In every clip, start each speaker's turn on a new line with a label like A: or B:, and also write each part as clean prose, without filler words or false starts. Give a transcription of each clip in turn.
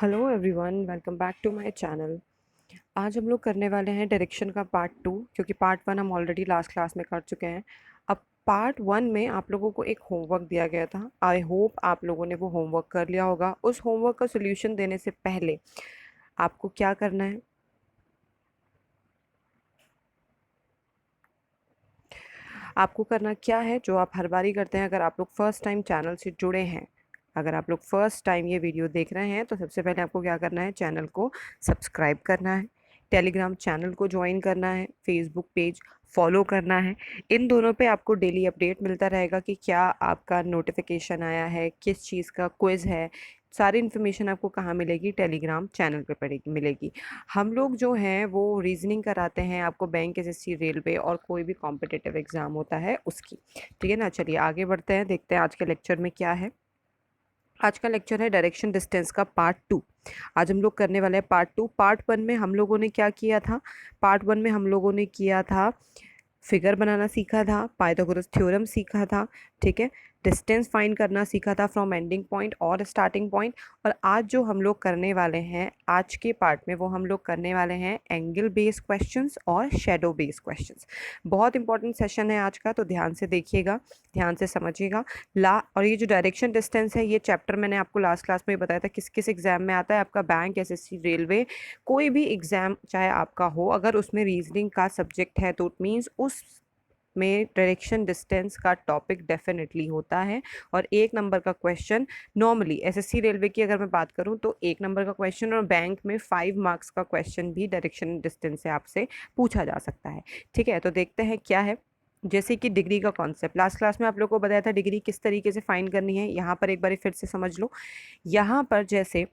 A: Hello everyone, welcome back to my channel. आज हम लोग करने वाले हैं डायरेक्शन का पार्ट 2, क्योंकि पार्ट 1 हम ऑलरेडी लास्ट क्लास में कर चुके हैं। अब पार्ट 1 में आप लोगों को एक होमवर्क दिया गया था। आई होप आप लोगों ने वो होमवर्क कर लिया होगा। उस होमवर्क का सोल्यूशन देने से पहले आपको क्या करना है, आपको करना क्या है जो आप हर बारी करते हैं। अगर आप लोग फर्स्ट टाइम चैनल से जुड़े हैं, अगर आप लोग फर्स्ट टाइम ये वीडियो देख रहे हैं, तो सबसे पहले आपको क्या करना है, चैनल को सब्सक्राइब करना है, टेलीग्राम चैनल को ज्वाइन करना है, फेसबुक पेज फॉलो करना है। इन दोनों पे आपको डेली अपडेट मिलता रहेगा कि क्या आपका नोटिफिकेशन आया है, किस चीज़ का क्विज़ है। सारी इन्फॉर्मेशन आपको कहाँ मिलेगी, टेलीग्राम चैनल पे पड़ेगी मिलेगी। हम लोग जो हैं वो रीजनिंग कराते हैं आपको, बैंक एसएससी रेलवे और कोई भी कॉम्पिटिटिव एग्ज़ाम होता है उसकी। ठीक है ना। चलिए आगे बढ़ते हैं, देखते हैं आज के लेक्चर में क्या है। आज का लेक्चर है डायरेक्शन डिस्टेंस का पार्ट 2। आज हम लोग करने वाले हैं पार्ट 2। पार्ट 1 में हम लोगों ने क्या किया था, पार्ट 1 में हम लोगों ने किया था फिगर बनाना सीखा था, पाइथागोरस थ्योरम सीखा था, ठीक है, डिस्टेंस फाइंड करना सीखा था फ्रॉम एंडिंग पॉइंट और स्टार्टिंग पॉइंट। और आज जो हम लोग करने वाले हैं आज के पार्ट में, वो हम लोग करने वाले हैं एंगल बेस्ड क्वेश्चंस और शेडो बेस्ड क्वेश्चंस। बहुत इंपॉर्टेंट सेशन है आज का, तो ध्यान से देखिएगा, ध्यान से समझिएगा। और ये जो डायरेक्शन डिस्टेंस है, ये चैप्टर मैंने आपको लास्ट क्लास में बताया था किस किस एग्जाम में आता है। आपका बैंक, एसएससी, रेलवे, कोई भी एग्ज़ाम चाहे आपका हो, अगर उसमें रीजनिंग का सब्जेक्ट है तो इट मीन्स उस में डायरेक्शन डिस्टेंस का टॉपिक डेफिनेटली होता है। और 1 नंबर का क्वेश्चन नॉर्मली एसएससी रेलवे की अगर मैं बात करूं तो 1 नंबर का क्वेश्चन, और बैंक में 5 मार्क्स का क्वेश्चन भी डायरेक्शन डिस्टेंस से आपसे पूछा जा सकता है। ठीक है, तो देखते हैं क्या है। जैसे कि डिग्री का कॉन्सेप्ट लास्ट क्लास में आप लोगों को बताया था, डिग्री किस तरीके से फाइंड करनी है। यहाँ पर एक बार फिर से समझ लो। यहाँ पर जैसे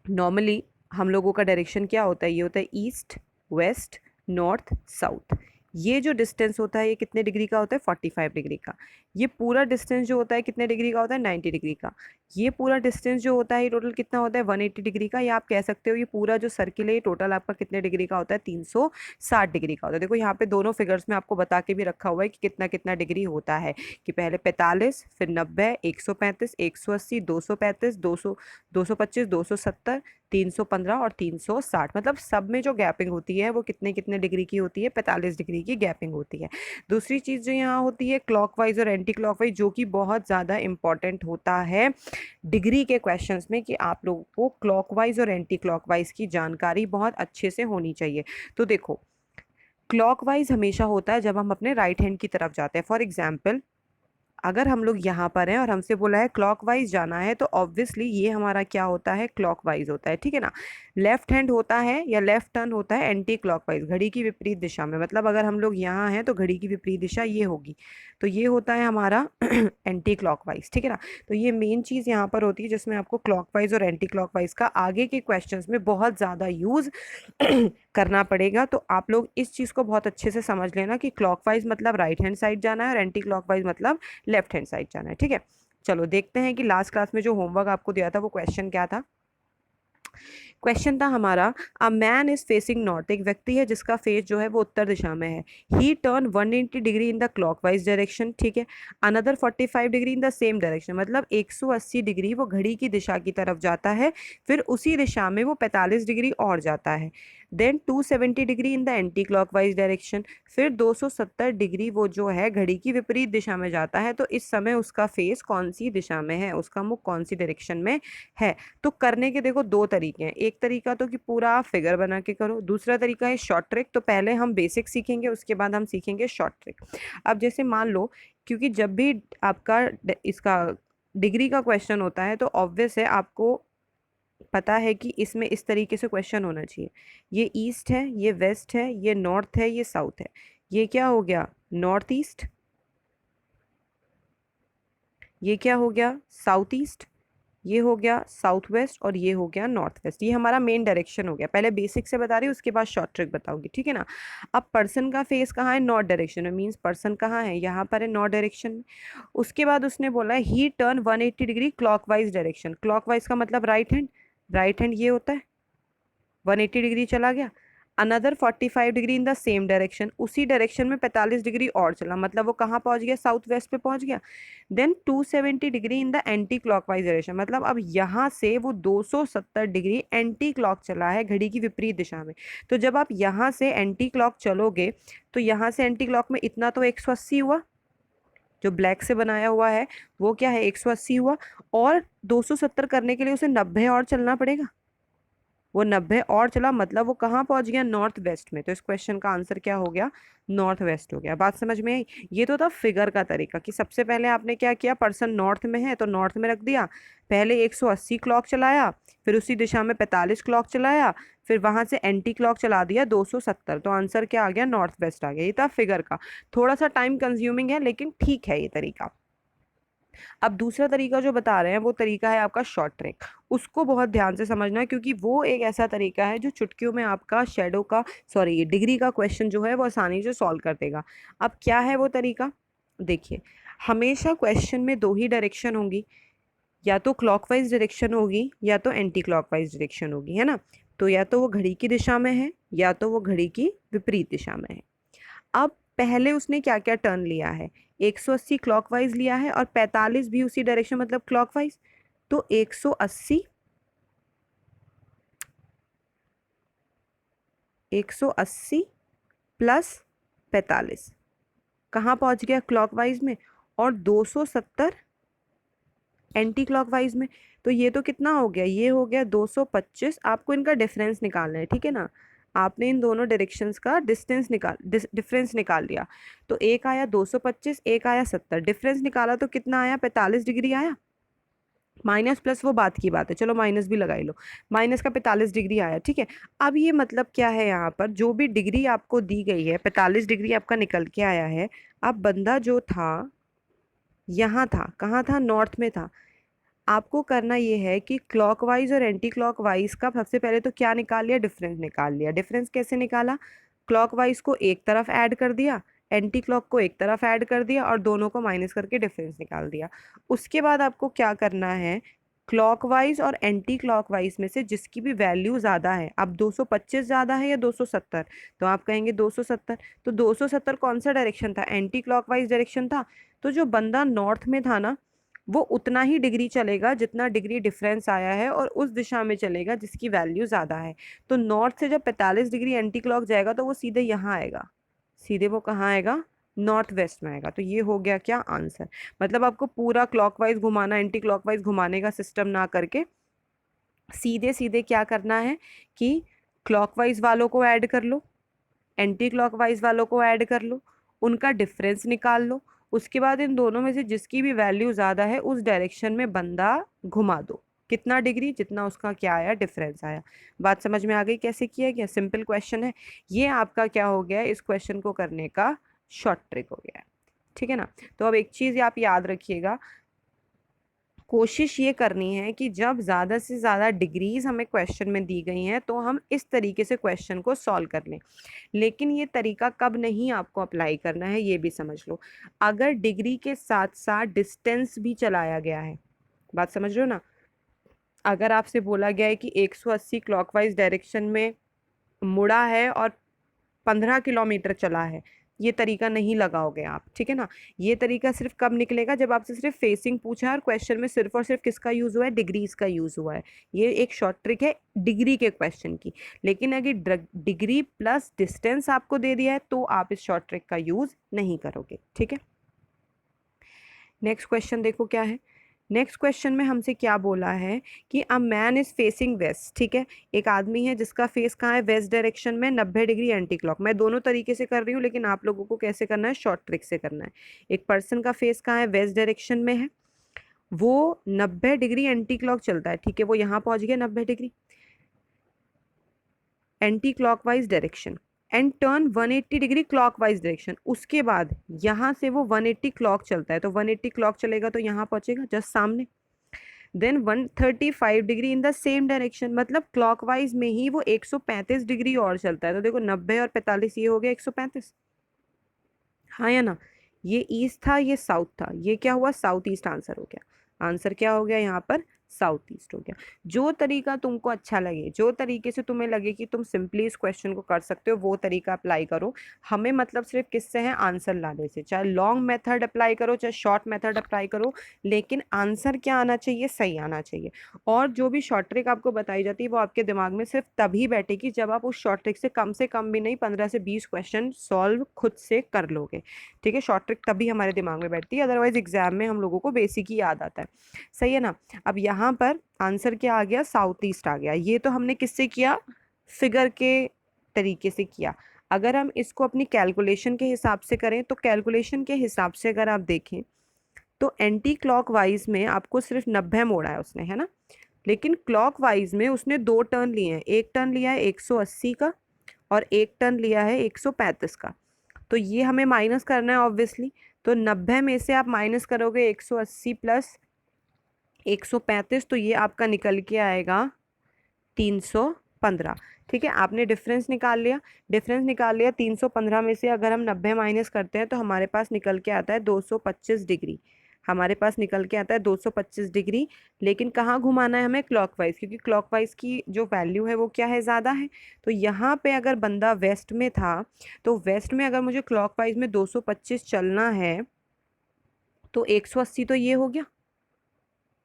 A: नॉर्मली हम लोगों का डायरेक्शन क्या होता है, ये होता है ईस्ट, वेस्ट, नॉर्थ, साउथ। ये जो डिस्टेंस होता है ये कितने डिग्री का होता है, 45 डिग्री का। ये पूरा डिस्टेंस जो होता है कितने डिग्री का होता है, 90 डिग्री का। ये पूरा डिस्टेंस जो होता है ये टोटल कितना होता है, 180 डिग्री का। या आप कह सकते हो ये पूरा जो सर्किल है टोटल आपका कितने डिग्री का होता है, 360 डिग्री का होता है। देखो यहाँ पे दोनों फिगर्स में आपको बता के भी रखा हुआ है कि कितना कितना डिग्री होता है, कि पहले 45, फिर 90, 135, 180, 235, 200, 225, 270, 315 और 360। मतलब सब में जो गैपिंग होती है वो कितने कितने डिग्री की होती है, 45 डिग्री की गैपिंग होती है। दूसरी चीज़ जो यहाँ होती है क्लॉकवाइज और एंटी क्लॉकवाइज, जो कि बहुत ज़्यादा इंपॉर्टेंट होता है डिग्री के क्वेश्चंस में, कि आप लोगों को क्लॉकवाइज और एंटी क्लॉकवाइज की जानकारी बहुत अच्छे से होनी चाहिए। तो देखो, क्लॉकवाइज हमेशा होता है जब हम अपने राइट हैंड की तरफ जाते हैं। फॉर एग्जाम्पल, अगर हम लोग यहाँ पर हैं और हमसे बोला है क्लॉकवाइज जाना है, तो ऑब्वियसली ये हमारा क्या होता है, क्लॉकवाइज होता है। ठीक है ना। लेफ्ट हैंड होता है या लेफ्ट टर्न होता है एंटी क्लॉकवाइज, घड़ी की विपरीत दिशा में। मतलब अगर हम लोग यहाँ हैं तो घड़ी की विपरीत दिशा ये होगी, तो ये होता है हमारा एंटी क्लॉकवाइज। ठीक है ना। तो ये मेन चीज़ यहाँ पर होती है जिसमें आपको क्लॉकवाइज और एंटी क्लॉकवाइज का आगे के क्वेश्चंस में बहुत ज़्यादा यूज़ करना पड़ेगा। तो आप लोग इस चीज़ को बहुत अच्छे से समझ लेना कि क्लॉकवाइज मतलब राइट हैंड साइड जाना है और एंटी क्लॉकवाइज मतलब लेफ्ट हैंड साइड जाना है। ठीक है, चलो देखते हैं कि लास्ट क्लास में जो होमवर्क आपको दिया था वो क्वेश्चन क्या था। क्वेश्चन था हमारा, a man is facing north, एक व्यक्ति है जिसका फेस जो है वो उत्तर दिशा में है। ही turn 180 degree in the clockwise direction, ठीक है, another 45 degree in the same direction, मतलब 180 डिग्री वो घड़ी की दिशा की तरफ जाता है, फिर उसी दिशा में वो 45 डिग्री और जाता है। Then 270 degree in the anti clockwise direction, फिर 270 डिग्री वो जो है घड़ी की विपरीत दिशा में जाता है। तो इस समय उसका फेस कौन सी दिशा में है, उसका मुख कौन सी डायरेक्शन में है। तो करने के देखो 2 तरीके हैं। एक तरीका तो कि पूरा आप फिगर बना के करो, दूसरा तरीका है शॉर्ट ट्रिक। तो पहले हम बेसिक सीखेंगे, उसके बाद हम सीखेंगे शॉर्ट ट्रिक। अब जैसे मान लो, क्योंकि जब भी आपका इसका डिग्री का क्वेश्चन होता है तो ऑब्वियस है आपको पता है कि इसमें इस तरीके से क्वेश्चन होना चाहिए। ये ईस्ट है, ये वेस्ट है, ये नॉर्थ है, ये साउथ है। ये क्या हो गया, नॉर्थ ईस्ट। ये क्या हो गया, साउथ ईस्ट। ये हो गया साउथ वेस्ट, और ये हो गया नॉर्थ वेस्ट। ये हमारा मेन डायरेक्शन हो गया। पहले बेसिक से बता रही हूँ, उसके बाद शॉर्ट ट्रिक बताऊंगी। ठीक है ना। अब पर्सन का फेस कहाँ है, नॉर्थ डायरेक्शन में, मीन्स पर्सन कहाँ है, यहाँ पर है नॉर्थ डायरेक्शन में। उसके बाद उसने बोला है ही turn 180 degree clockwise direction. Clockwise का मतलब राइट हैंड, राइट हैंड ये होता है, 180 डिग्री चला गया। Another 45 degree in the same direction, उसी डायरेक्शन में 45 डिग्री और चला, मतलब वो कहाँ पहुंच गया, साउथ वेस्ट पे पहुंच गया। Then 270 degree in the anti clockwise direction, मतलब अब यहाँ से वो 270 डिग्री एंटी क्लॉक चला है, घड़ी की विपरीत दिशा में। तो जब आप यहाँ से एंटी क्लॉक चलोगे तो यहाँ से एंटी क्लॉक में इतना तो 180 हुआ, जो ब्लैक से बनाया हुआ है वो क्या है, 180 हुआ, और 270 करने के लिए उसे 90 और चलना पड़ेगा। वो 90 और चला, मतलब वो कहाँ पहुंच गया, नॉर्थ वेस्ट में। तो इस क्वेश्चन का आंसर क्या हो गया, नॉर्थ वेस्ट हो गया। बात समझ में आई। ये तो था फिगर का तरीका कि सबसे पहले आपने क्या किया, पर्सन नॉर्थ में है तो नॉर्थ में रख दिया, पहले 180 क्लॉक चलाया, फिर उसी दिशा में 45 क्लॉक चलाया, फिर वहां से एंटी क्लॉक चला दिया 270, तो आंसर क्या आ गया, नॉर्थ वेस्ट आ गया। ये था फिगर का, थोड़ा सा टाइम कंज्यूमिंग है लेकिन ठीक है ये तरीका। अब दूसरा तरीका जो बता रहे हैं वो तरीका है आपका शॉर्ट ट्रिक। उसको बहुत ध्यान से समझना है क्योंकि वो एक ऐसा तरीका है जो चुटकियों में आपका शेडो का, सॉरी, डिग्री का क्वेश्चन जो है वो आसानी से सॉल्व कर देगा। अब क्या है वो तरीका, देखिए, हमेशा क्वेश्चन में दो ही डायरेक्शन होंगी, या तो क्लॉकवाइज डायरेक्शन होगी या तो एंटी क्लॉकवाइज डायरेक्शन होगी, है ना। तो या तो वो घड़ी की दिशा में है या तो वो घड़ी की विपरीत दिशा में है। अब पहले उसने क्या क्या टर्न लिया है, 180 क्लॉकवाइज लिया है और 45 भी उसी डायरेक्शन, मतलब क्लॉकवाइज। तो 180 प्लस 45 कहाँ पहुंच गया, क्लॉकवाइज में, और 270 एंटी क्लॉकवाइज में। तो ये तो कितना हो गया, ये हो गया 225। आपको इनका डिफरेंस निकालना है, ठीक है ना। आपने इन दोनों डायरेक्शंस का डिफरेंस निकाल लिया। तो एक आया 225, एक आया 70, डिफरेंस निकाला तो कितना आया, 45 डिग्री आया। माइनस प्लस वो बात की बात है, चलो माइनस भी लगाई लो, माइनस का 45 डिग्री आया, ठीक है। अब ये मतलब क्या है, यहाँ पर जो भी डिग्री आपको दी गई है 45 डिग्री आपका निकल के आया है। अब बंदा जो था यहाँ था, कहाँ था, नॉर्थ में था। आपको करना ये है कि क्लॉकवाइज और एंटी क्लॉकवाइज का सबसे पहले तो क्या निकाल लिया, डिफरेंस निकाल लिया। डिफरेंस कैसे निकाला, क्लॉकवाइज को एक तरफ ऐड कर दिया, एंटी क्लॉक को एक तरफ ऐड कर दिया और दोनों को माइनस करके डिफरेंस निकाल दिया। उसके बाद आपको क्या करना है, क्लॉकवाइज और एंटी क्लॉकवाइज में से जिसकी भी वैल्यू ज़्यादा है, अब 225 ज़्यादा है या 270, तो आप कहेंगे 270। तो 270 कौन सा डायरेक्शन था, एंटी क्लॉकवाइज डायरेक्शन था। तो जो बंदा नॉर्थ में था ना, वो उतना ही डिग्री चलेगा जितना डिग्री डिफरेंस आया है और उस दिशा में चलेगा जिसकी वैल्यू ज़्यादा है। तो नॉर्थ से जब 45 डिग्री एंटी क्लॉक जाएगा तो वो सीधे यहाँ आएगा, सीधे वो कहाँ आएगा, नॉर्थ वेस्ट में आएगा। तो ये हो गया क्या आंसर। मतलब आपको पूरा क्लॉकवाइज घुमाना, एंटी क्लॉकवाइज घुमाने का सिस्टम ना करके सीधे सीधे क्या करना है कि क्लॉकवाइज वालों को ऐड कर लो, एंटी क्लॉकवाइज वालों को ऐड कर लो, उनका डिफरेंस निकाल लो। उसके बाद इन दोनों में से जिसकी भी वैल्यू ज़्यादा है उस डायरेक्शन में बंदा घुमा दो, कितना डिग्री, जितना उसका क्या आया, डिफरेंस आया। बात समझ में आ गई कैसे किया गया, सिंपल क्वेश्चन है। ये आपका क्या हो गया, इस क्वेश्चन को करने का शॉर्ट ट्रिक हो गया है, ठीक है ना। तो अब एक चीज़ आप याद रखिएगा, कोशिश ये करनी है कि जब ज़्यादा से ज़्यादा डिग्रीज हमें क्वेश्चन में दी गई हैं तो हम इस तरीके से क्वेश्चन को सॉल्व कर लें। लेकिन ये तरीका कब नहीं आपको अप्लाई करना है ये भी समझ लो। अगर डिग्री के साथ साथ डिस्टेंस भी चलाया गया है, बात समझ रहे हो ना। अगर आपसे बोला गया है कि 180 क्लॉकवाइज डायरेक्शन में मुड़ा है और 15 किलोमीटर चला है, ये तरीका नहीं लगाओगे आप, ठीक है ना। ये तरीका सिर्फ कब निकलेगा, जब आपसे सिर्फ फेसिंग पूछा है और क्वेश्चन में सिर्फ और सिर्फ किसका यूज़ हुआ है, डिग्रीज का यूज़ हुआ है। ये एक शॉर्ट ट्रिक है डिग्री के क्वेश्चन की। लेकिन अगर डिग्री प्लस डिस्टेंस आपको दे दिया है तो आप इस शॉर्ट ट्रिक का यूज़ नहीं करोगे, ठीक है। नेक्स्ट क्वेश्चन देखो क्या है। नेक्स्ट क्वेश्चन में हमसे क्या बोला है कि a man is facing west, ठीक है। एक आदमी है जिसका फेस कहाँ है, वेस्ट डायरेक्शन में, 90 डिग्री एंटी क्लॉक। मैं दोनों तरीके से कर रही हूँ लेकिन आप लोगों को कैसे करना है, शॉर्ट ट्रिक से करना है। एक पर्सन का फेस कहाँ है, वेस्ट डायरेक्शन में है, वो 90 डिग्री एंटी क्लॉक चलता है, ठीक है। वो यहाँ पहुँच गया 90 degree anti clockwise direction and turn 180 degree clockwise direction. उसके बाद यहाँ से वो 180 क्लॉक चलता है, तो 180 क्लॉक चलेगा तो यहाँ पहुँचेगा जस्ट सामने। Then 135 degree in the same direction, मतलब क्लॉकवाइज में ही वो 135 डिग्री और चलता है। तो देखो 90 और 45 ये हो गया 135, हाँ या ना। ये ईस्ट था, ये साउथ था, ये क्या हुआ, साउथ ईस्ट आंसर हो गया। आंसर क्या हो गया यहाँ पर, साउथ ईस्ट हो गया। जो तरीका तुमको अच्छा लगे, जो तरीके से तुम्हें लगे कि तुम सिंपली इस क्वेश्चन को कर सकते हो, वो तरीका अप्लाई करो। हमें मतलब सिर्फ किससे है, आंसर लाने से। चाहे लॉन्ग मेथड अप्लाई करो, चाहे शॉर्ट मेथड अप्लाई करो, लेकिन आंसर क्या आना चाहिए, सही आना चाहिए। और जो भी शॉर्ट ट्रिक आपको बताई जाती है वो आपके दिमाग में सिर्फ तभी बैठेगी जब आप उस शॉर्ट ट्रिक से कम भी नहीं 15 से 20 क्वेश्चन सॉल्व खुद से कर लोगे। ठीक है, शॉर्ट ट्रिक तभी हमारे दिमाग में बैठती है, अदरवाइज एग्जाम में हम लोगों को बेसिक ही याद आता है। सही है ना। अब यहाँ पर आंसर क्या आ गया, साउथ ईस्ट आ गया। ये तो हमने किससे किया, फिगर के तरीके से किया। अगर हम इसको अपनी कैलकुलेशन के हिसाब से करें, तो कैलकुलेशन के हिसाब से अगर आप देखें तो एंटी क्लॉकवाइज में आपको सिर्फ 90 मोड़ा है उसने, है ना। लेकिन क्लॉकवाइज में उसने 2 टर्न लिए हैं, एक टर्न लिया है 180 का और एक टर्न लिया है 135 का। तो ये हमें माइनस करना है ऑब्वियसली। तो 90 में से आप माइनस करोगे 180 प्लस 135, तो ये आपका निकल के आएगा 315। ठीक है, आपने डिफरेंस निकाल लिया। डिफरेंस निकाल लिया, 315 में से अगर हम 90 माइनस करते हैं तो हमारे पास निकल के आता है 225 डिग्री। हमारे पास निकल के आता है 225 डिग्री। लेकिन कहाँ घुमाना है हमें, क्लॉकवाइज, क्योंकि क्लॉकवाइज की जो वैल्यू है वो क्या है, ज़्यादा है। तो यहाँ पे अगर बंदा वेस्ट में था, तो वेस्ट में अगर मुझे क्लॉकवाइज में 225 चलना है, तो 180 तो ये हो गया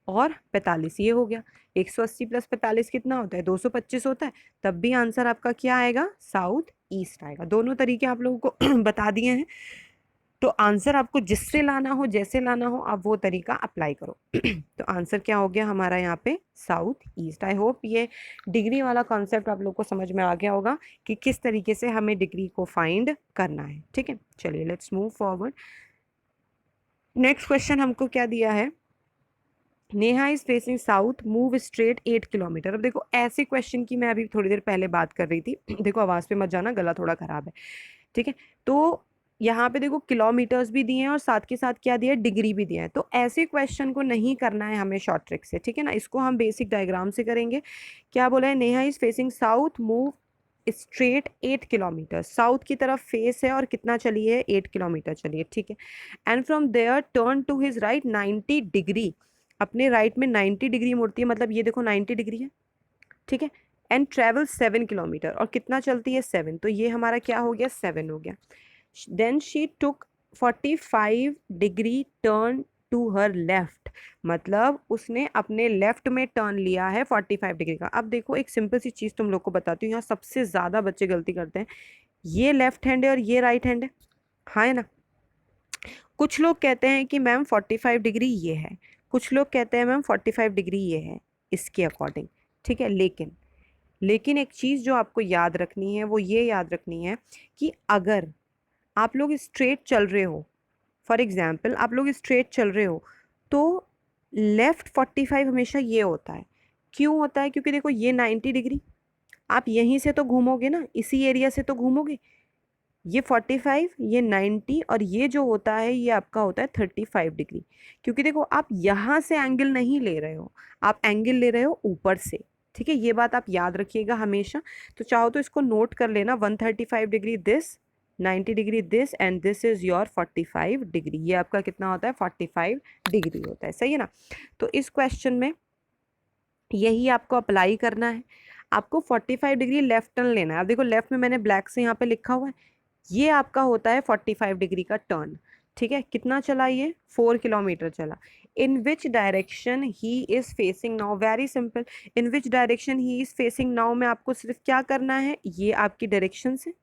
A: और 45 ये हो गया। 180 प्लस 45 कितना होता है, 225 होता है। तब भी आंसर आपका क्या आएगा, साउथ ईस्ट आएगा। दोनों तरीके आप लोगों को बता दिए हैं। तो आंसर आपको जिससे लाना हो, जैसे लाना हो, आप वो तरीका अप्लाई करो। तो आंसर क्या हो गया हमारा यहाँ पे, साउथ ईस्ट। आई होप ये डिग्री वाला कॉन्सेप्ट आप लोग को समझ में आ गया होगा कि किस तरीके से हमें डिग्री को फाइंड करना है। ठीक है, चलिए let's move forward. Next question हमको क्या दिया है, Neha is facing south, move straight 8 kilometre. अब देखो ऐसे क्वेश्चन की मैं अभी थोड़ी देर पहले बात कर रही थी। देखो आवाज़ पे मत जाना, गला थोड़ा खराब है। ठीक है, तो यहाँ पे देखो किलोमीटर्स भी दिए हैं और साथ के साथ क्या दिया है, डिग्री भी दिया है। तो ऐसे क्वेश्चन को नहीं करना है हमें शॉर्ट ट्रिक से, ठीक है ना। इसको हम बेसिक डायग्राम से करेंगे। क्या बोला है, Neha is facing south, move straight 8 kilometre. South की तरफ फेस है और कितना चली है, 8 किलोमीटर चलिए, ठीक है। And from there turn to his right 90 degree. अपने राइट में 90 डिग्री मुड़ती है, मतलब ये देखो 90 डिग्री है, ठीक है। एंड ट्रेवल 7 किलोमीटर, और कितना चलती है, 7। तो ये हमारा क्या हो गया, 7 हो गया। Then she took 45 degree turn to her left. मतलब उसने अपने लेफ्ट में टर्न लिया है 45 डिग्री का। अब देखो एक सिंपल सी चीज़ तुम लोग को बताती हूँ, यहाँ सबसे ज़्यादा बच्चे गलती करते हैं। ये लेफ्ट हैंड है और ये राइट हैंड है, हाँ है ना। कुछ लोग कहते हैं कि मैम 45 डिग्री ये है, कुछ लोग कहते हैं मैम 45 डिग्री ये है, इसके अकॉर्डिंग। ठीक है, लेकिन एक चीज़ जो आपको याद रखनी है वो ये याद रखनी है कि अगर आप लोग स्ट्रेट चल रहे हो, फॉर एग्जाम्पल आप लोग स्ट्रेट चल रहे हो, तो लेफ्ट 45 हमेशा ये होता है। क्यों होता है, क्योंकि देखो ये 90 डिग्री, आप यहीं से तो घूमोगे ना, इसी एरिया से तो घूमोगे। ये 45, ये 90, और ये जो होता है ये आपका होता है 35 डिग्री। क्योंकि देखो आप यहाँ से एंगल नहीं ले रहे हो, आप एंगल ले रहे हो ऊपर से। ठीक है, ये बात आप याद रखिएगा हमेशा। तो चाहो तो इसको नोट कर लेना, 135 degree this, 90 degree this, and this is your 45 degree. ये आपका कितना होता है, 45 डिग्री होता है। सही है ना। तो इस क्वेश्चन में यही आपको अप्लाई करना है। आपको 45 डिग्री लेफ्ट टर्न लेना है। अब देखो लेफ्ट में मैंने ब्लैक से यहाँ पे लिखा हुआ है, ये आपका होता है 45 डिग्री का टर्न। ठीक है, कितना चला ये, 4 किलोमीटर चला। In which direction he is facing now, very simple. In which direction he is facing now में आपको सिर्फ क्या करना है, ये आपकी डायरेक्शन से,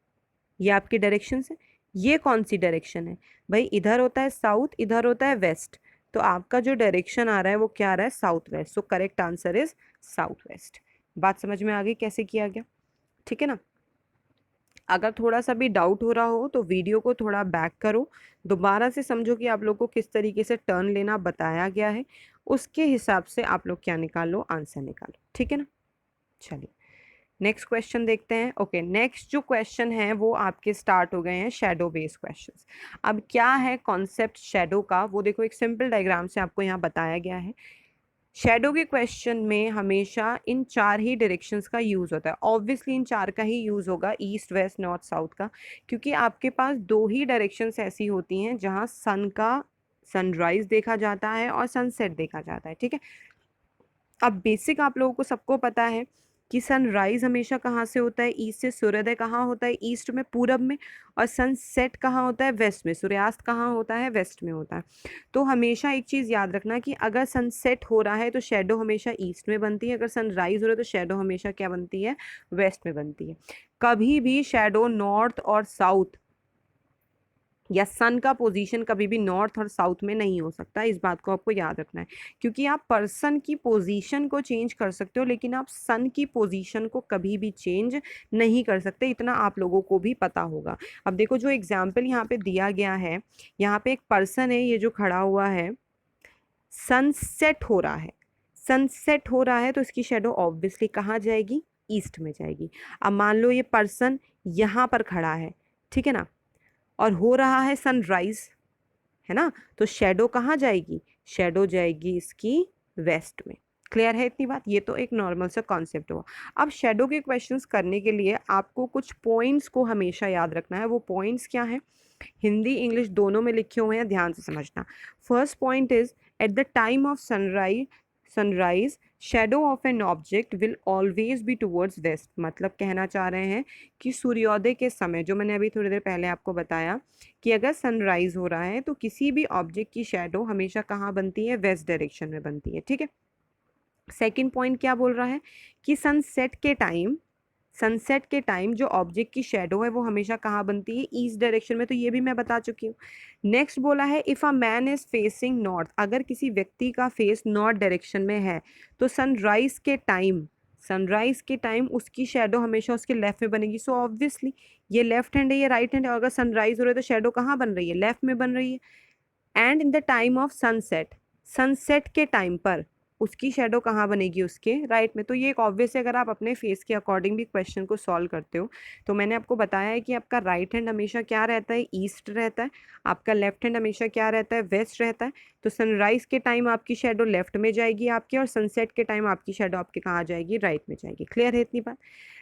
A: ये आपकी डायरेक्शन से, ये कौन सी डायरेक्शन है भाई, इधर होता है साउथ, इधर होता है वेस्ट। तो आपका जो डायरेक्शन आ रहा है वो क्या आ रहा है, south west. So correct answer is south west. बात समझ में आ गई कैसे किया गया, ठीक है ना। अगर थोड़ा सा भी डाउट हो रहा हो तो वीडियो को थोड़ा बैक करो, दोबारा से समझो कि आप लोग को किस तरीके से टर्न लेना बताया गया है, उसके हिसाब से आप लोग क्या निकालो, आंसर निकालो, ठीक है ना। चलिए नेक्स्ट क्वेश्चन देखते हैं। ओके, नेक्स्ट जो क्वेश्चन है वो आपके स्टार्ट हो गए हैं शैडो बेस्ड क्वेश्चंस। अब क्या है कॉन्सेप्ट शैडो का, वो देखो एक सिंपल डायग्राम से आपको यहाँ बताया गया है। शैडो के क्वेश्चन में हमेशा इन 4 ही डायरेक्शंस का यूज़ होता है। ऑब्वियसली इन 4 का ही यूज़ होगा, ईस्ट वेस्ट नॉर्थ साउथ का, क्योंकि आपके पास 2 ही डायरेक्शंस ऐसी होती हैं जहाँ सन का सनराइज देखा जाता है और सनसेट देखा जाता है। ठीक है, अब बेसिक आप लोगों को सबको पता है कि सनराइज हमेशा कहाँ से होता है, ईस्ट से। सूर्योदय कहाँ होता है, ईस्ट में, पूरब में। और सनसेट कहाँ होता है, वेस्ट में। सूर्यास्त कहाँ होता है, वेस्ट में होता है। तो हमेशा एक चीज़ याद रखना कि अगर सनसेट हो रहा है तो शेडो हमेशा ईस्ट में बनती है, अगर सनराइज हो रहा है तो शेडो हमेशा क्या बनती है, वेस्ट में बनती है। कभी भी शेडो नॉर्थ और साउथ या सन का पोजीशन कभी भी नॉर्थ और साउथ में नहीं हो सकता। इस बात को आपको याद रखना है, क्योंकि आप पर्सन की पोजीशन को चेंज कर सकते हो लेकिन आप सन की पोजीशन को कभी भी चेंज नहीं कर सकते। इतना आप लोगों को भी पता होगा। अब देखो जो एग्जाम्पल यहाँ पे दिया गया है, यहाँ पे एक पर्सन है, ये जो खड़ा हुआ है, सनसेट हो रहा है। सनसेट हो रहा है तो इसकी शेडो ऑब्वियसली कहाँ जाएगी, ईस्ट में जाएगी। अब मान लो ये पर्सन यहाँ पर खड़ा है, ठीक है ना, और हो रहा है सनराइज, है ना, तो शेडो कहाँ जाएगी, शेडो जाएगी इसकी वेस्ट में। क्लियर है इतनी बात? ये तो एक नॉर्मल सा कॉन्सेप्ट हुआ। अब शेडो के क्वेश्चंस करने के लिए आपको कुछ पॉइंट्स को हमेशा याद रखना है। वो पॉइंट्स क्या है, हिंदी इंग्लिश दोनों में लिखे हुए हैं, ध्यान से समझना। First point is at the time of sunrise shadow of an object will always be towards west. मतलब कहना चाह रहे हैं कि सूर्योदय के समय, जो मैंने अभी थोड़ी देर पहले आपको बताया, कि अगर सनराइज हो रहा है तो किसी भी ऑब्जेक्ट की शेडो हमेशा कहाँ बनती है, वेस्ट डायरेक्शन में बनती है। ठीक है। सेकंड पॉइंट क्या बोल रहा है कि सनसेट के टाइम जो ऑब्जेक्ट की शेडो है वो हमेशा कहाँ बनती है, ईस्ट डायरेक्शन में। तो ये भी मैं बता चुकी हूँ। नेक्स्ट बोला है if a man is facing north, अगर किसी व्यक्ति का फेस नॉर्थ डायरेक्शन में है तो सनराइज के टाइम उसकी शेडो हमेशा उसके लेफ्ट में बनेगी। सो ऑब्वियसली ये लेफ्ट हैंड है, ये राइट हैंड है, और अगर सनराइज हो रहा है तो शेडो कहाँ बन रही है, लेफ्ट में बन रही है। And in the time of sunset के टाइम पर उसकी शेडो कहाँ बनेगी, उसके राइट में। तो ये एक ऑब्वियस है, अगर आप अपने फेस के अकॉर्डिंग भी क्वेश्चन को सॉल्व करते हो तो मैंने आपको बताया है कि आपका राइट हैंड हमेशा क्या रहता है, ईस्ट रहता है, आपका लेफ्ट हैंड हमेशा क्या रहता है, वेस्ट रहता है। तो सनराइज के टाइम आपकी शेडो लेफ्ट में जाएगी आपके, और सनसेट के टाइम आपकी शेडो आपके कहाँ जाएगी, राइट में जाएगी। क्लियर है इतनी बात?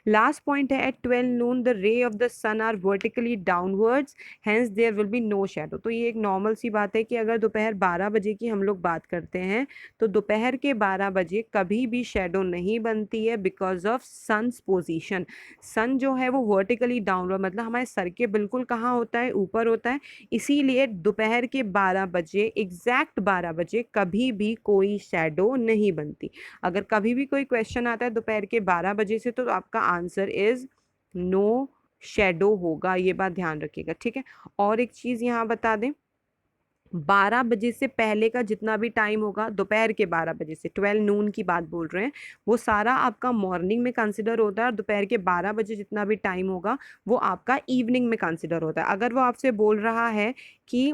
A: लास्ट पॉइंट है at 12 noon the ray of the sun are vertically downwards hence there will be no shadow. तो ये एक नॉर्मल सी बात है कि अगर दोपहर 12 बजे की हम लोग बात करते हैं तो दोपहर के 12 बजे कभी भी शेडो नहीं बनती है बिकॉज ऑफ सन्स पोजीशन। सन जो है वो वर्टिकली डाउनवर्ड, मतलब हमारे सर के बिल्कुल कहाँ होता है, ऊपर होता है। इसीलिए दोपहर के 12 बजे, एग्जैक्ट 12 बजे कभी भी कोई शेडो नहीं बनती। अगर कभी भी कोई क्वेश्चन आता है दोपहर के 12 बजे से तो आपका आंसर इज नो शेडो होगा। ये बात ध्यान रखिएगा, ठीक है। और एक चीज यहाँ बता दें, 12 बजे से पहले का जितना भी टाइम होगा, दोपहर के 12 बजे से 12 नून की बात बोल रहे हैं, वो सारा आपका मॉर्निंग में कंसिडर होता है, और दोपहर के 12 बजे जितना भी टाइम होगा वो आपका इवनिंग में कंसिडर होता है। अगर वो आपसे बोल रहा है कि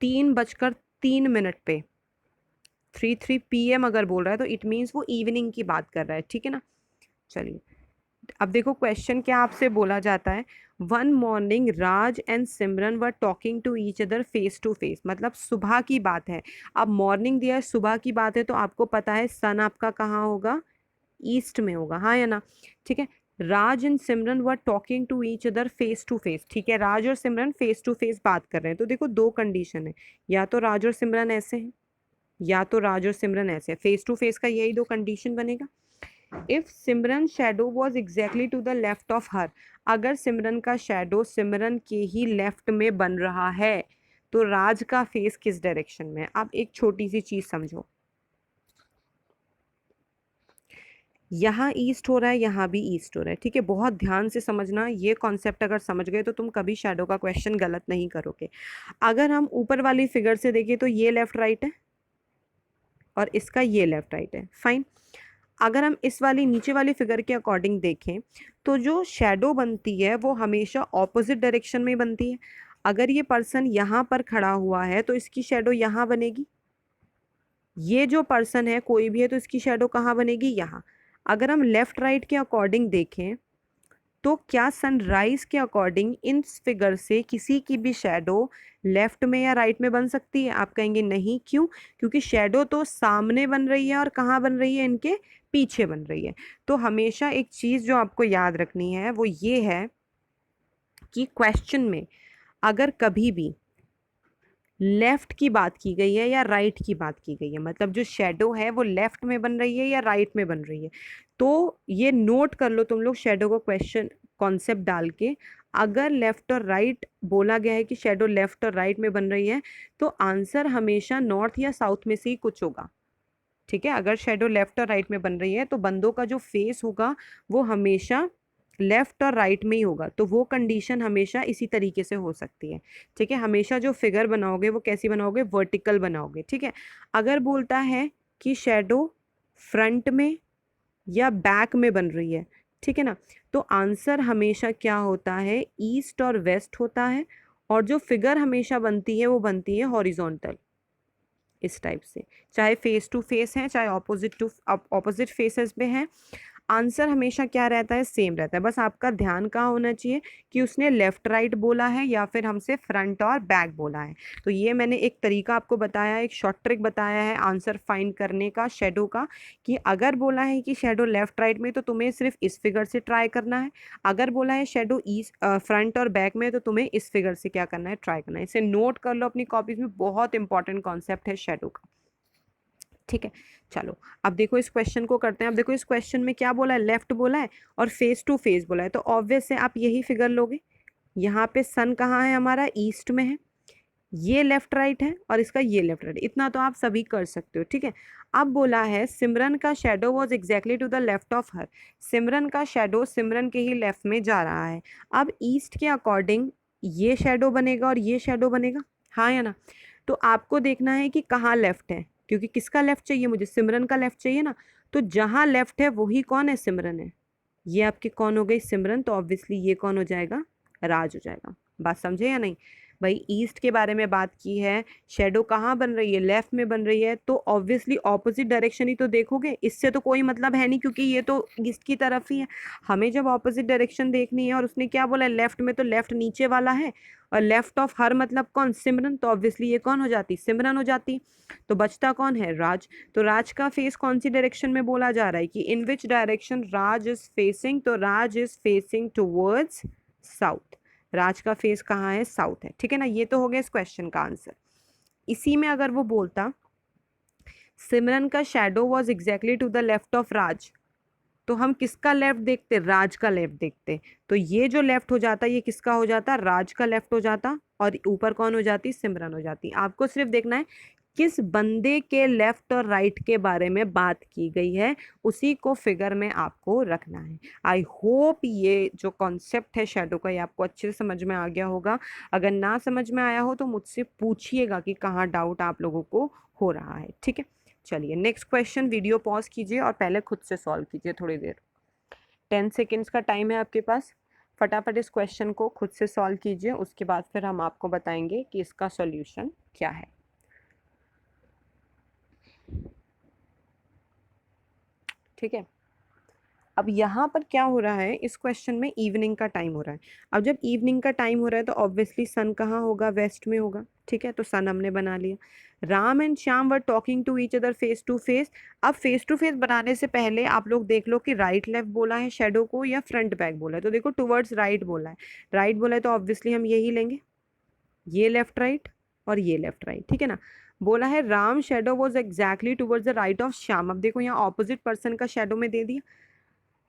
A: 3:03 पे 3 PM अगर बोल रहा है तो इट मीन्स वो इवनिंग की बात कर रहा है, ठीक है ना। चलिए, अब देखो क्वेश्चन क्या आपसे बोला जाता है। One morning Raj and Simran were talking to each other face to face, मतलब सुबह की बात है। अब मॉर्निंग दिया है, सुबह की बात है, तो आपको पता है सन आपका कहाँ होगा, ईस्ट में होगा, हाँ या ना। ठीक है। Raj and Simran were talking to each other face to face, ठीक है, राज और सिमरन फेस टू फेस बात कर रहे हैं। तो देखो दो कंडीशन है, या तो राज और सिमरन ऐसे हैं, या तो राज और सिमरन ऐसे, फेस टू फेस का यही दो कंडीशन बनेगा। If Simran shadow was exactly to the left of her, अगर सिमरन का शेडो सिमरन के ही लेफ्ट में बन रहा है तो राज का फेस किस डायरेक्शन में है। अब एक छोटी सी चीज समझो, यहाँ ईस्ट हो रहा है, यहाँ भी ईस्ट हो रहा है, ठीक है। बहुत ध्यान से समझना, ये कॉन्सेप्ट अगर समझ गए तो तुम कभी शेडो का क्वेश्चन गलत नहीं करोगे। अगर हम ऊपर वाली फिगर से देखें तो ये लेफ्ट राइट है और इसका ये लेफ्ट राइट है, फाइन। अगर हम इस वाली नीचे वाली फिगर के अकॉर्डिंग देखें तो जो शेडो बनती है वो हमेशा ऑपोजिट डायरेक्शन में बनती है। अगर ये पर्सन यहाँ पर खड़ा हुआ है तो इसकी शेडो यहाँ बनेगी। ये जो पर्सन है कोई भी है तो इसकी शेडो कहाँ बनेगी, यहाँ। अगर हम लेफ्ट राइट के अकॉर्डिंग देखें तो क्या सनराइज के अकॉर्डिंग इन फिगर से किसी की भी शेडो लेफ्ट में या राइट में बन सकती है? आप कहेंगे नहीं, क्यों? क्योंकि शेडो तो सामने बन रही है और कहाँ बन रही है, इनके पीछे बन रही है। तो हमेशा एक चीज जो आपको याद रखनी है वो ये है कि क्वेश्चन में अगर कभी भी लेफ्ट की बात की गई है या राइट की बात की गई है, मतलब जो शेडो है वो लेफ्ट में बन रही है या राइट में बन रही है। तो ये नोट कर लो तुम लोग शेडो को क्वेश्चन कॉन्सेप्ट डाल के। अगर लेफ्ट और राइट बोला गया है कि शेडो लेफ्ट और राइट में बन रही है, तो आंसर हमेशा नॉर्थ या साउथ में से ही कुछ होगा। ठीक है, अगर शेडो लेफ्ट और राइट में बन रही है तो बंदों का जो फेस होगा वो हमेशा लेफ्ट और राइट में ही होगा। तो वो कंडीशन हमेशा इसी तरीके से हो सकती है। ठीक है, हमेशा जो फिगर बनाओगे वो कैसी बनाओगे, वर्टिकल बनाओगे। ठीक है, अगर बोलता है कि शेडो फ्रंट में या बैक में बन रही है, ठीक है ना, तो आंसर हमेशा क्या होता है, ईस्ट और वेस्ट होता है। और जो फिगर हमेशा बनती है वो बनती है हॉरिजॉन्टल, इस टाइप से, चाहे फेस टू फेस है चाहे ऑपोजिट फेसेस में है, आंसर हमेशा क्या रहता है, सेम रहता है। बस आपका ध्यान कहाँ होना चाहिए कि उसने लेफ्ट राइट बोला है या फिर हमसे फ्रंट और बैक बोला है। तो ये मैंने एक तरीका आपको बताया, एक शॉर्ट ट्रिक बताया है आंसर फाइंड करने का शेडो का, कि अगर बोला है कि शेडो लेफ्ट राइट में तो तुम्हें सिर्फ इस फिगर से ट्राई करना है, अगर बोला है शेडो ईस्ट फ्रंट और बैक में तो तुम्हें इस फिगर से क्या करना है, ट्राई करना है। इसे नोट कर लो अपनी कॉपीज में, बहुत इंपॉर्टेंट कॉन्सेप्ट है शेडो का। ठीक है, चलो अब देखो इस क्वेश्चन को करते हैं। अब देखो इस क्वेश्चन में क्या बोला है, लेफ्ट बोला है और फेस टू फेस बोला है, तो ऑब्वियस है आप यही फिगर लोगे। यहाँ पे सन कहाँ है हमारा, ईस्ट में है, ये लेफ्ट राइट है और इसका ये लेफ्ट राइट, इतना तो आप सभी कर सकते हो। ठीक है, अब बोला है सिमरन का shadow was exactly to the left of her, Simran का शेडो सिमरन के ही लेफ्ट में जा रहा है। अब ईस्ट के अकॉर्डिंग ये शेडो बनेगा और ये शेडो बनेगा, हाँ या ना। तो आपको देखना है कि कहाँ लेफ्ट है, क्योंकि किसका लेफ्ट चाहिए मुझे, सिमरन का लेफ्ट चाहिए ना। तो जहाँ लेफ्ट है वही कौन है, सिमरन है। ये आपकी कौन हो गई, सिमरन, तो ऑब्वियसली ये कौन हो जाएगा, राज हो जाएगा। बात समझे या नहीं भाई, ईस्ट के बारे में बात की है, शेडो कहाँ बन रही है, लेफ्ट में बन रही है, तो ऑब्वियसली ऑपोजिट डायरेक्शन ही तो देखोगे, इससे तो कोई मतलब है नहीं क्योंकि ये तो ईस्ट की तरफ ही है। हमें जब ऑपोजिट डायरेक्शन देखनी है और उसने क्या बोला है लेफ्ट में, तो लेफ्ट नीचे वाला है, और लेफ्ट ऑफ हर मतलब कौन, सिमरन, तो ऑब्वियसली ये कौन हो जाती, सिमरन हो जाती। तो बचता कौन है, राज। तो राज का फेस कौन सी डायरेक्शन में बोला जा रहा है कि in which direction Raj is facing, तो Raj is facing towards south, Raj का फेस कहाँ है, साउथ है। ठीक है ना, ये तो हो गया इस क्वेश्चन का आंसर। इसी में अगर वो बोलता सिमरन का shadow was exactly to the left of Raj, तो हम किसका लेफ्ट देखते, राज का लेफ्ट देखते। तो ये जो लेफ्ट हो जाता ये किसका हो जाता, राज का लेफ्ट हो जाता, और ऊपर कौन हो जाती, सिमरन हो जाती। आपको सिर्फ देखना है किस बंदे के लेफ्ट और राइट के बारे में बात की गई है, उसी को फिगर में आपको रखना है। आई होप ये जो कॉन्सेप्ट है शेडो का ये आपको अच्छे से समझ में आ गया होगा। अगर ना समझ में आया हो तो मुझसे पूछिएगा कि कहाँ डाउट आप लोगों को हो रहा है। ठीक है, चलिए नेक्स्ट क्वेश्चन, वीडियो पॉज कीजिए और पहले खुद से सॉल्व कीजिए थोड़ी देर, 10 सेकेंड्स का टाइम है आपके पास। फटाफट इस क्वेश्चन को खुद से सॉल्व कीजिए, उसके बाद फिर हम आपको बताएंगे कि इसका सॉल्यूशन क्या है। ठीक है, अब यहाँ पर क्या हो रहा है, इस क्वेश्चन में इवनिंग का टाइम हो रहा है। अब जब इवनिंग का टाइम हो रहा है तो ऑब्वियसली सन कहाँ होगा, वेस्ट में होगा। ठीक है, तो सन हमने बना लिया। Ram and Shyam were talking to each other face to face. अब फेस टू फेस बनाने से पहले आप लोग देख लो कि राइट लेफ्ट बोला है शेडो को या फ्रंट बैक बोला है। तो देखो टूवर्ड्स राइट बोला है, राइट बोला है तो ऑब्वियसली हम यही लेंगे, ये लेफ्ट राइट और ये लेफ्ट राइट। ठीक है ना, बोला है Ram shadow was exactly towards the right of Shyam. अब देखो यहाँ ऑपोजिट पर्सन का शेडो में दे दिया,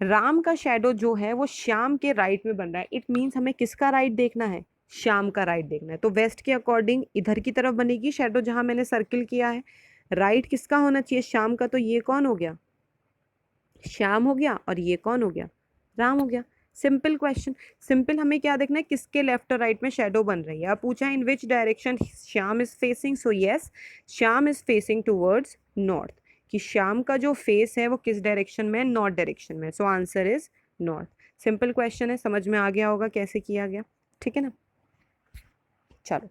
A: राम का शेडो जो है वो श्याम के राइट में बन रहा है। इट मीन्स हमें किसका राइट देखना है, श्याम का राइट देखना है। तो वेस्ट के अकॉर्डिंग इधर की तरफ बनेगी शेडो जहां मैंने सर्किल किया है। राइट किसका होना चाहिए, श्याम का, तो ये कौन हो गया, श्याम हो गया, और ये कौन हो गया, राम हो गया। Simple question, simple. हमें क्या देखना है, किसके लेफ्ट और राइट में शेडो बन रही है। अब पूछा है in which direction Shyam is facing, so yes Shyam is facing towards north, कि श्याम का जो फेस है वो किस डायरेक्शन में है, नॉर्थ डायरेक्शन में। So answer is north. Simple question है, समझ में आ गया होगा कैसे किया गया। ठीक है ना, चलो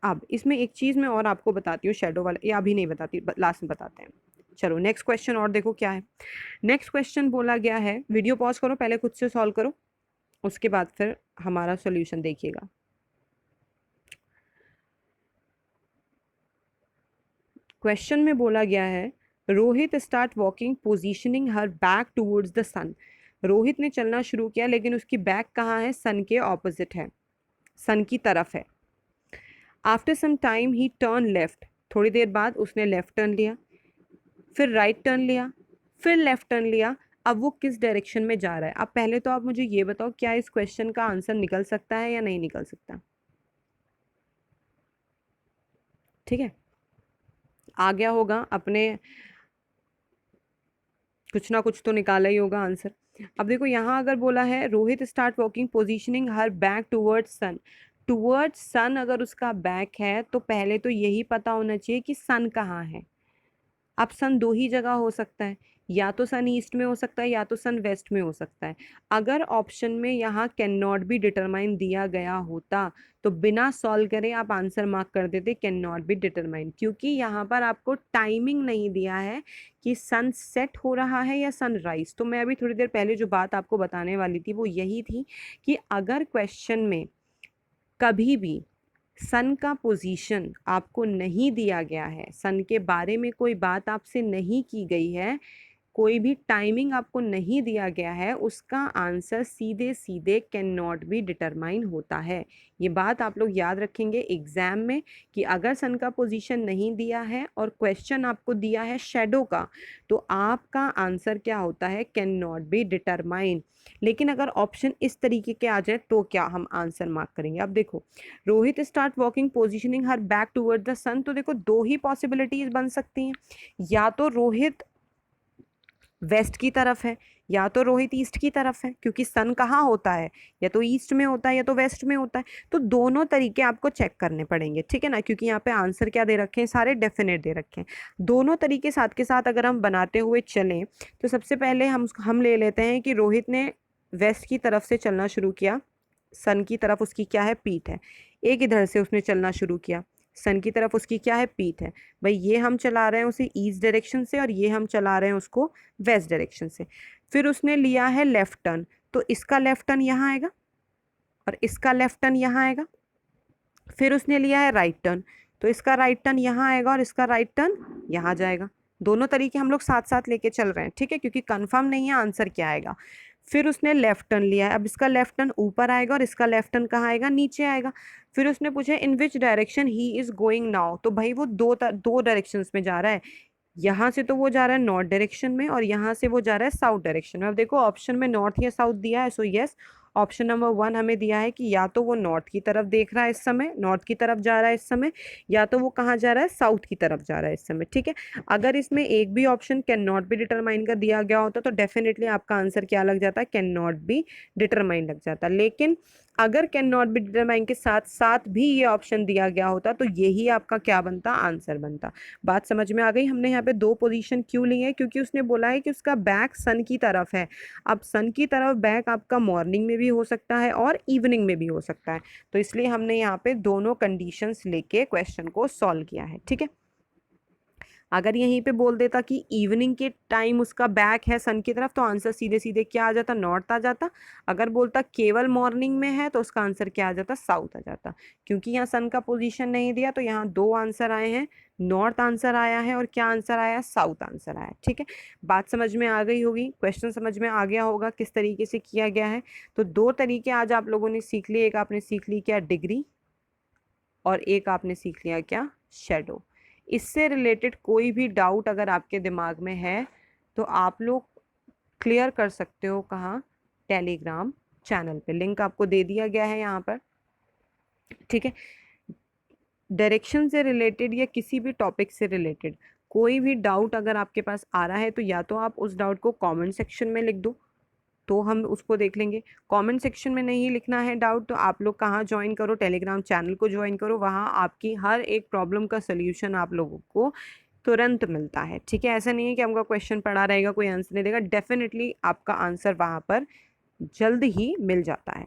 A: अब इसमें एक चीज़ मैं और आपको बताती हूँ शेडो वाला, या अभी नहीं बताती, लास्ट में बताते हैं। चलो नेक्स्ट क्वेश्चन और देखो क्या है। नेक्स्ट क्वेश्चन बोला गया है, वीडियो पॉज करो, पहले खुद से सॉल्व करो, उसके बाद फिर हमारा सॉल्यूशन देखिएगा। क्वेश्चन में बोला गया है Rohit start walking positioning her back towards the sun. Rohit ने चलना शुरू किया लेकिन उसकी बैक कहाँ है, सन के ऑपोजिट है। सन की तरफ है। आफ्टर सम टाइम ही टर्न लेफ्ट, थोड़ी देर बाद उसने लेफ्ट टर्न लिया, फिर राइट टर्न लिया, फिर लेफ्ट टर्न लिया। अब वो किस डायरेक्शन में जा रहा है? अब पहले तो आप मुझे ये बताओ, क्या इस क्वेश्चन का आंसर निकल सकता है या नहीं निकल सकता? ठीक है, आ गया होगा अपने, कुछ ना कुछ तो निकाला ही होगा आंसर। अब देखो यहाँ अगर बोला है Rohit start walking positioning her back towards sun, towards sun अगर उसका बैक है तो पहले तो यही पता होना चाहिए कि सन कहाँ है। अब सन दो ही जगह हो सकता है, या तो सन ईस्ट में हो सकता है या तो सन वेस्ट में हो सकता है। अगर ऑप्शन में यहाँ कैन नॉट बी डिटरमाइन दिया गया होता तो बिना सॉल्व करे आप आंसर मार्क कर देते कैन नॉट बी डिटरमाइन, क्योंकि यहाँ पर आपको टाइमिंग नहीं दिया है कि सन सेट हो रहा है या सन राइज। तो मैं अभी थोड़ी देर पहले जो बात आपको बताने वाली थी वो यही थी कि अगर क्वेश्चन में कभी भी सन का पोजीशन आपको नहीं दिया गया है, सन के बारे में कोई बात आपसे नहीं की गई है, कोई भी टाइमिंग आपको नहीं दिया गया है, उसका आंसर सीधे सीधे कैन नॉट बी डिटरमाइन होता है। ये बात आप लोग याद रखेंगे एग्जाम में कि अगर सन का पोजीशन नहीं दिया है और क्वेश्चन आपको दिया है शेडो का, तो आपका आंसर क्या होता है? Can not be determine. लेकिन अगर ऑप्शन इस तरीके के आ जाए तो क्या हम आंसर मार्क करेंगे? अब देखो, Rohit start walking positioning her back toward the sun, तो देखो दो ही पॉसिबिलिटीज बन सकती हैं, या तो रोहित वेस्ट की तरफ है या तो रोहित ईस्ट की तरफ है, क्योंकि सन कहाँ होता है? या तो ईस्ट में होता है या तो वेस्ट में होता है। तो दोनों तरीके आपको चेक करने पड़ेंगे, ठीक है ना, क्योंकि यहाँ पे आंसर क्या दे रखे हैं? सारे डेफिनेट दे रखे हैं। दोनों तरीके साथ के साथ अगर हम बनाते हुए चलें तो सबसे पहले हम ले लेते हैं कि रोहित ने वेस्ट की तरफ से चलना शुरू किया, सन की तरफ उसकी क्या है? पीठ है। एक इधर से उसने चलना शुरू किया, सन की तरफ उसकी क्या है? पीठ है। भाई ये हम चला रहे हैं उसे ईस्ट डायरेक्शन से और ये हम चला रहे हैं उसको वेस्ट डायरेक्शन से। फिर उसने लिया है लेफ्ट टर्न, तो इसका लेफ्ट टर्न यहाँ आएगा और इसका लेफ्ट टर्न यहाँ आएगा। फिर उसने लिया है राइट टर्न, तो इसका राइट टर्न यहाँ आएगा और इसका राइट टर्न यहाँ जाएगा। दोनों तरीके हम लोग साथ साथ लेके चल रहे हैं, ठीक है, क्योंकि कंफर्म नहीं है आंसर क्या आएगा। फिर उसने लेफ्ट टर्न लिया है, अब इसका लेफ्ट टर्न ऊपर आएगा और इसका लेफ्ट टर्न कहाँ आएगा? नीचे आएगा। फिर उसने पूछा in which direction he is going now, तो भाई वो दो डायरेक्शंस में जा रहा है। यहाँ से तो वो जा रहा है नॉर्थ डायरेक्शन में और यहाँ से वो जा रहा है साउथ डायरेक्शन में। अब देखो ऑप्शन में नॉर्थ या साउथ दिया है, सो यस, ऑप्शन नंबर 1 हमें दिया है कि या तो वो नॉर्थ की तरफ देख रहा है इस समय, नॉर्थ की तरफ जा रहा है इस समय, या तो वो कहाँ जा रहा है? साउथ की तरफ जा रहा है इस समय, ठीक है। अगर इसमें एक भी option can not be determine का दिया गया होता तो डेफिनेटली आपका आंसर क्या लग जाता है? कैन नॉट बी डिटरमाइन लग जाता। लेकिन अगर कैन नॉट बी डिटरमाइन के साथ साथ भी ये ऑप्शन दिया गया होता तो यही आपका क्या बनता? आंसर बनता। बात समझ में आ गई? हमने यहाँ पे दो पोजीशन क्यों ली है? क्योंकि उसने बोला है कि उसका बैक सन की तरफ है। अब सन की तरफ बैक आपका मॉर्निंग में भी हो सकता है और इवनिंग में भी हो सकता है, तो इसलिए हमने यहाँ पे दोनों कंडीशंस लेके क्वेश्चन को सॉल्व किया है, ठीक है। अगर यहीं पे बोल देता कि इवनिंग के टाइम उसका बैक है सन की तरफ तो आंसर सीधे सीधे क्या आ जाता? नॉर्थ आ जाता। अगर बोलता केवल मॉर्निंग में है तो उसका आंसर क्या आ जाता? साउथ आ जाता। क्योंकि यहाँ सन का पोजीशन नहीं दिया तो यहाँ दो आंसर आए हैं, नॉर्थ आंसर आया है और क्या आंसर आया? साउथ आंसर आया, ठीक है। बात समझ में आ गई होगी, क्वेश्चन समझ में आ गया होगा किस तरीके से किया गया है। तो दो तरीके आज आप लोगों ने सीख लिए, एक आपने सीख ली क्या? डिग्री, और एक आपने सीख लिया क्या? शेडो। इससे रिलेटेड कोई भी डाउट अगर आपके दिमाग में है तो आप लोग क्लियर कर सकते हो। कहाँ? टेलीग्राम चैनल पे, लिंक आपको दे दिया गया है यहाँ पर, ठीक है। डायरेक्शन से रिलेटेड या किसी भी टॉपिक से रिलेटेड कोई भी डाउट अगर आपके पास आ रहा है तो या तो आप उस डाउट को कमेंट सेक्शन में लिख दो तो हम उसको देख लेंगे। कमेंट सेक्शन में नहीं लिखना है डाउट तो आप लोग कहाँ ज्वाइन करो? टेलीग्राम चैनल को ज्वाइन करो, वहाँ आपकी हर एक प्रॉब्लम का सल्यूशन आप लोगों को तुरंत मिलता है, ठीक है। ऐसा नहीं है कि आपका क्वेश्चन पड़ा रहेगा कोई आंसर नहीं देगा, डेफिनेटली आपका आंसर वहाँ पर जल्द ही मिल जाता है,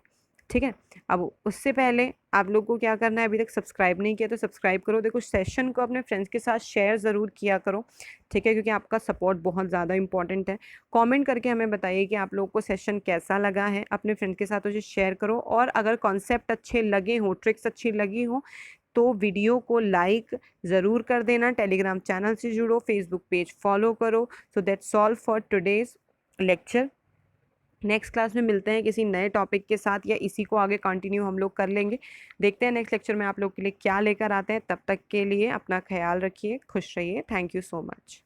A: ठीक है। अब उससे पहले आप लोग को क्या करना है, अभी तक सब्सक्राइब नहीं किया तो सब्सक्राइब करो। देखो सेशन को अपने फ्रेंड्स के साथ शेयर ज़रूर किया करो, ठीक है, क्योंकि आपका सपोर्ट बहुत ज़्यादा इंपॉर्टेंट है। कमेंट करके हमें बताइए कि आप लोगों को सेशन कैसा लगा है, अपने फ्रेंड्स के साथ उसे शेयर करो। और अगर कॉन्सेप्ट अच्छे लगे हों, ट्रिक्स अच्छी लगी हो तो वीडियो को लाइक ज़रूर कर देना। टेलीग्राम चैनल से जुड़ो, फेसबुक पेज फॉलो करो। So that's all for today's lecture. Next class में मिलते हैं किसी नए टॉपिक के साथ, या इसी को आगे कंटिन्यू हम लोग कर लेंगे। देखते हैं नेक्स्ट लेक्चर में आप लोग के लिए क्या लेकर आते हैं। तब तक के लिए अपना ख्याल रखिए, खुश रहिए। Thank you so much.